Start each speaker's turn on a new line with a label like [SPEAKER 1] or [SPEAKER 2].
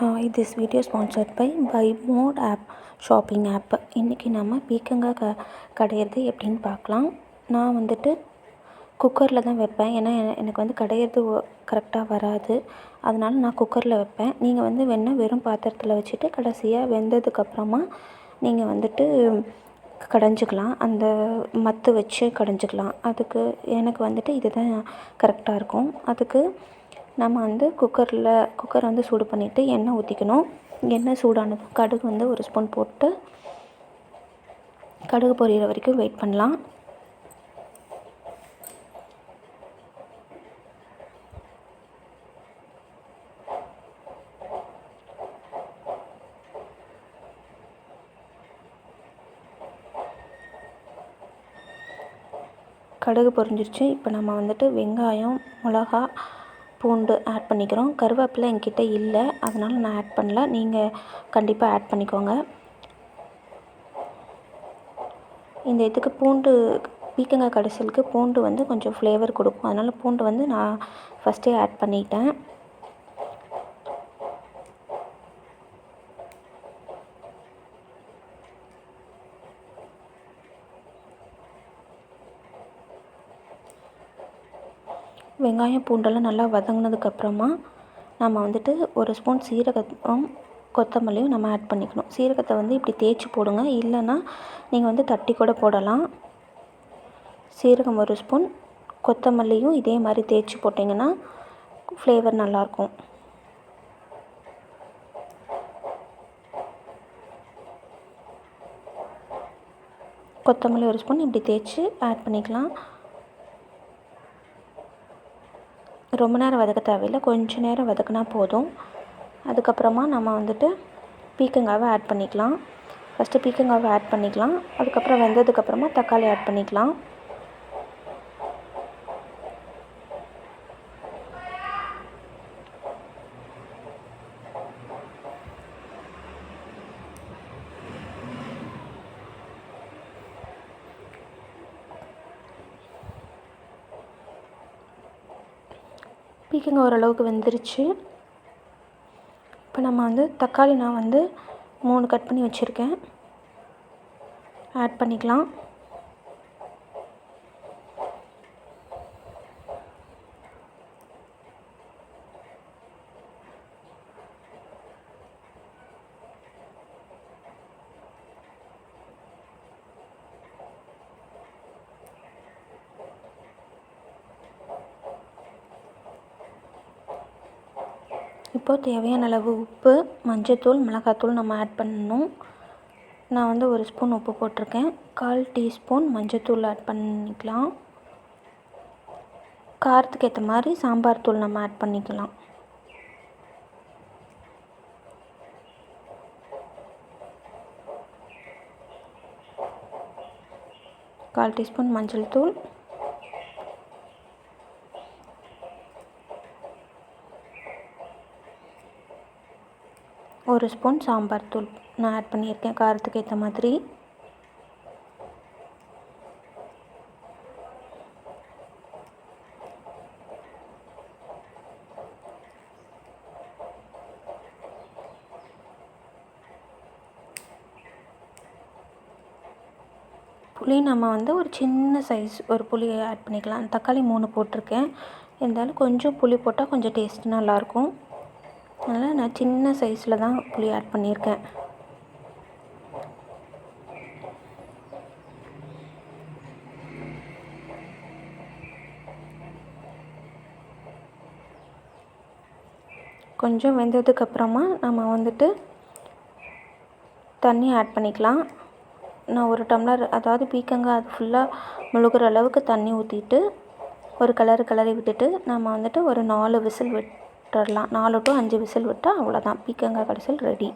[SPEAKER 1] Hi, this video sponsored by Mode app shopping app. இன்றைக்கி நம்ம பீக்கங்காய் கடையிறது எப்படின்னு பார்க்கலாம். நான் வந்துட்டு குக்கரில் தான் வைப்பேன். ஏன்னா எனக்கு வந்து கடையிறது கரெக்டாக வராது. அதனால் நான் குக்கரில் வைப்பேன். நீங்கள் வந்து வேணால் வெறும் பாத்திரத்தில் வச்சுட்டு கடைசியாக வெந்ததுக்கப்புறமா நீங்கள் வந்துட்டு கடைஞ்சிக்கலாம். அந்த மத்து வச்சு கடைஞ்சிக்கலாம். அதுக்கு எனக்கு வந்துட்டு இது தான் கரெக்டாக இருக்கும். அதுக்கு நம்ம வந்து குக்கர் வந்து சூடு பண்ணிவிட்டு எண்ணெய் ஊற்றிக்கணும். எண்ணெய் சூடானதும் கடுகு வந்து ஒரு ஸ்பூன் போட்டு கடுகு பொரியிற வரைக்கும் வெயிட் பண்ணலாம். கடுகு பொரிஞ்சிருச்சு. இப்போ நம்ம வந்துட்டு வெங்காயம், மிளகா, பூண்டு ஆட் பண்ணிக்கிறோம். கருவேப்பிலை என்கிட்ட இல்லை, அதனால் நான் ஆட் பண்ணல. நீங்கள் கண்டிப்பாக ஆட் பண்ணிக்கோங்க. இந்த இதுக்கு பீக்கங்காய் கடைசலுக்கு பூண்டு வந்து கொஞ்சம் ஃப்ளேவர் கொடுக்கும். அதனால் பூண்டு வந்து நான் ஃபஸ்ட்டே ஆட் பண்ணிட்டேன். வெங்காயம் பூண்டெல்லாம் நல்லா வதங்கினதுக்கப்புறமா நம்ம வந்துட்டு ஒரு ஸ்பூன் சீரகமும் கொத்தமல்லியும் நம்ம ஆட் பண்ணிக்கணும். சீரகத்தை வந்து இப்படி தேய்ச்சி போடுங்க, இல்லைன்னா நீங்கள் வந்து தட்டி கூட போடலாம். சீரகம் ஒரு ஸ்பூன், கொத்தமல்லியும் இதே மாதிரி தேய்ச்சி போட்டிங்கன்னா ஃப்ளேவர் நல்லாயிருக்கும். கொத்தமல்லி ஒரு ஸ்பூன் இப்படி தேய்ச்சி ஆட் பண்ணிக்கலாம். ரொம்ப நேரம் வதக்க தேவையில்லை, கொஞ்சம் நேரம் வதக்கினா போதும். அதுக்கப்புறமா நம்ம வந்துட்டு பீக்கங்காவை ஆட் பண்ணிக்கலாம். ஃபஸ்ட்டு பீக்கங்காவை ஆட் பண்ணிக்கலாம். அதுக்கப்புறம் வெந்ததுக்கப்புறமா தக்காளி ஆட் பண்ணிக்கலாம். பீக்கங்காய் ஓரளவுக்கு வெந்துருச்சு. இப்போ நம்ம வந்து தக்காளி நான் வந்து 3 கட் பண்ணி வச்சுருக்கேன், ஆட் பண்ணிக்கலாம். இப்போது தேவையான அளவு உப்பு, மஞ்சத்தூள், மிளகாத்தூள் நம்ம ஆட் பண்ணணும். நான் வந்து ஒரு ஸ்பூன் உப்பு போட்டிருக்கேன். 1/4 டீஸ்பூன் மஞ்சத்தூள் ஆட் பண்ணிக்கலாம். காரத்துக்கு ஏற்ற மாதிரி சாம்பார் தூள் நம்ம ஆட் பண்ணிக்கலாம். கால் டீஸ்பூன் மஞ்சள் தூள், ஒரு ஸ்பூன் சாம்பார் தூள் நான் ஆட் பண்ணியிருக்கேன் காரத்துக்கு ஏற்ற மாதிரி. புளி நம்ம வந்து ஒரு சின்ன சைஸ் ஒரு புளியை ஆட் பண்ணிக்கலாம். தக்காளி 3 போட்டிருக்கேன். இருந்தாலும் கொஞ்சம் புளி போட்டால் கொஞ்சம் டேஸ்ட் நல்லாயிருக்கும். அதனால் நான் சின்ன சைஸில் தான் புளி ஆட் பண்ணியிருக்கேன். கொஞ்சம் வெந்ததுக்கப்புறமா நம்ம வந்துட்டு தண்ணி ஆட் பண்ணிக்கலாம். நான் ஒரு டம்ளர், அதாவது பீக்கங்காய் அது ஃபுல்லாக முழுகிற அளவுக்கு தண்ணி ஊற்றிட்டு ஒரு கிளறி விட்டுட்டு நம்ம வந்துட்டு ஒரு 4 விசில் விட்டுடலாம். 4 to 5 விசில் விட்டால் அவ்வளோதான், பீக்கங்காய் கடைசல் ரெடி.